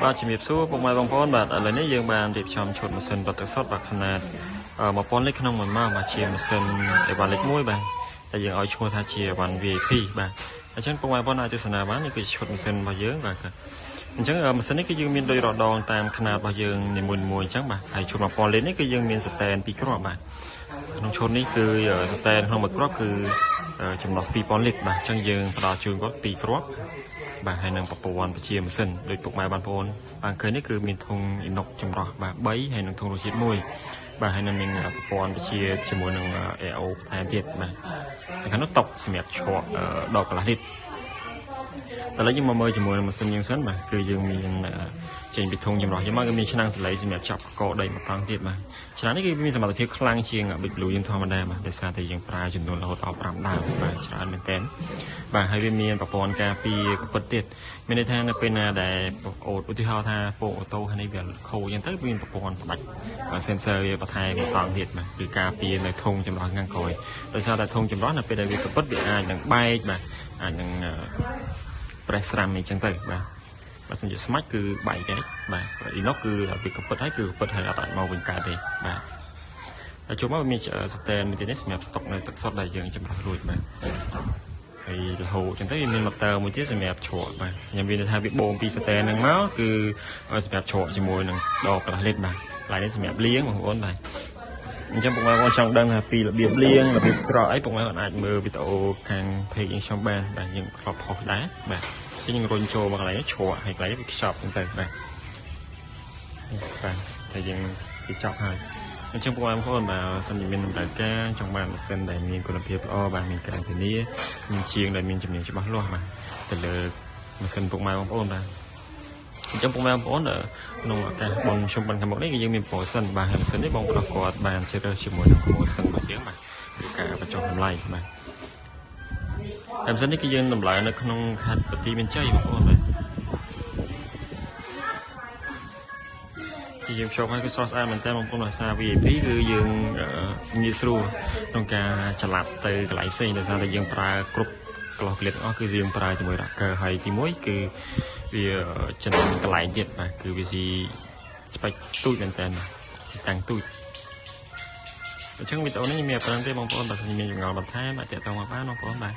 បាទជំរាបសួរពុកម៉ែបងប្អូនបាទឥឡូវនេះយើងបានរៀបចំឈុតម៉ាស៊ីនបត់ទឹកសុទ្ធបាទខនាត1000 លីត្រក្នុង1ម៉ោងបាទជាម៉ាស៊ីនអេវ៉ាន់លីត្រ1បាទតែយើងឲ្យឈ្មោះថាជាអេវ៉ាន់ VIP បាទអញ្ចឹងពុកម៉ែបងប្អូនអាចទស្សនាបាននេះគឺឈុតម៉ាស៊ីនរបស់យើងបាទអញ្ចឹងម៉ាស៊ីននេះគឺយើងមានដោយរដងតាមຂະຫນាតរបស់យើងនីមួយៗអញ្ចឹងបាទហើយឈុត1000 លីត្រនេះគឺយើងមានស្តែន2គ្រាប់បាទក្នុងឈុតនេះគឺស្តែនក្នុងមួយគ្រាប់គឺចំណុះ2000 លីត្របាទអញ្ចឹងយើងផ្ដល់ជូនគាត់2គ្រាប់បាទហើយនឹងប្រព័ន្ធបជាម៉ាស៊ីនដោយពុកម៉ែបងប្អូនបានឃើញនេះគឺមានធុងអ៊ីណុកចម្រោះបាទ3ហើយនឹងធុងរសជាតិ1បាទហើយនឹងមានប្រព័ន្ធបជាជាមួយនឹង AO បន្ថែមទៀតបាទខាងនោះតុកសម្រាប់ឈប់ដបកន្លះលីត្រឥឡូវយើងមកមើលជាមួយនឹងម៉ាស៊ីនយើងសិនបាទគឺយើងមានចេញពីធុងចម្រោះយើងមកគឺមានឆ្នាំងសលេសម្រាប់ចាប់កកដីមកតង់ទៀតបាទឆ្នាំងនេះគឺមានសមត្ថភាពខ្លាំងជាង Big Blue យើងធម្មតាបាទដោយសារតែយើងប្រើចំនួនរហូតដល់5ដើមបាទច្រើនមែនទែនបាទហើយវាមានប្រព័ន្ធការពារកពិតទៀតមានន័យថានៅពេលណាដែលអូតឧទាហរណ៍ថាពងអូតូហើយនេះវាខូចអញ្ចឹងទៅមានប្រព័ន្ធផ្ដាច់ sensor វាបន្ថែមមកតង់ទៀតបាទគឺការពារនៅធុងចម្រោះខាងក្រោយដោយសារតែធុងចម្រោះនៅពេលដែលវាកពិតវាអាចនឹងបែកបាទអាចនឹងប្រេះស្រាំអីចឹងទៅបាទបើសិនជាស្មាច់គឺបែកដែរបាទអ៊ីណុកគឺវាកពិតហើយគឺពិតហើយអត់អាចមកវិញកើតទេបាទហើយចូលមកមានស្តែនមួយទៀតនេះសម្រាប់ស្តុកនៅទឹកសុទ្ធដែលយើងចម្រោះរួចបាទហើយរហូតចឹងទៅវាមានម៉ូទ័រមួយទៀតសម្រាប់ជ្រក់បាទខ្ញុំមានថាវាបូមពីស្តែនហ្នឹងមកគឺសម្រាប់ជ្រក់ជាមួយនឹងដបកន្លះលីត្របាទកន្លែងនេះសម្រាប់លាងបងប្អូនបាទអញ្ចឹងពុកម៉ែបងចង់ដឹងថាពីរបៀបលាងរបៀបច្រកអីពុកម៉ែអាចមើលវីដេអូខាង page យើងខ្ញុំបានបាទយើងធ្លាប់ផុសដែរបាទយើងរុញចូលមកកន្លែងជ្រក់ហើយកន្លែងវាខ្ចប់ហ្នឹងទៅបាទតែយើងគេចប់ហើយអញ្ចឹងពុកម៉ែបងប្អូនបាទសិនជាមានតម្រូវការចង់បានម៉ាស៊ីនដែលមានគុណភាពល្អបាទមានការធានាមានជាងដែលមានជំនាញច្បាស់លាស់បាទទៅលើម៉ាស៊ីនពុកម៉ែបងប្អូនបាទអញ្ចឹងពុកម៉ែបងប្អូនក្នុងឱកាសបុណ្យខ្ញុំបានខាងមុខនេះគឺយើងមានប្រូម៉ូសិនបាទម៉ាស៊ីននេះបងប្រុសគាត់បានជ្រើសរើសជាមួយនឹងប្រូម៉ូសិនរបស់យើងបាទគឺការបញ្ចុះតម្លៃបាទម៉ាស៊ីននេះគឺយើងតម្លៃនៅក្នុងខេត្តបន្ទាយមានជ័យបងប្អូនបាទយើងភ្ជាប់ឲ្យគឺស្រស់ស្អាតមែនតើបងប្អូនភាសា VIP គឺយើងងាយស្រួលក្នុងការច្រឡាប់ទៅកន្លែងផ្សេងដោយសារតែយើងប្រើគ្រប់ក្លោះក្លៀតទាំងអស់គឺយើងប្រើជាមួយ Rocker ហើយទី1គឺវាចំណេញកន្លែងទៀតបាទគឺវាស៊ីស្ពេចទូចមែនតើស៊ីតាំងទូចអញ្ចឹងវីដេអូនេះមានប៉ុណ្្នឹងទេបងប្អូនបើសិនមានចម្ងល់បន្ថែមអាចទាក់ទងមកបានបងប្អូនបាទ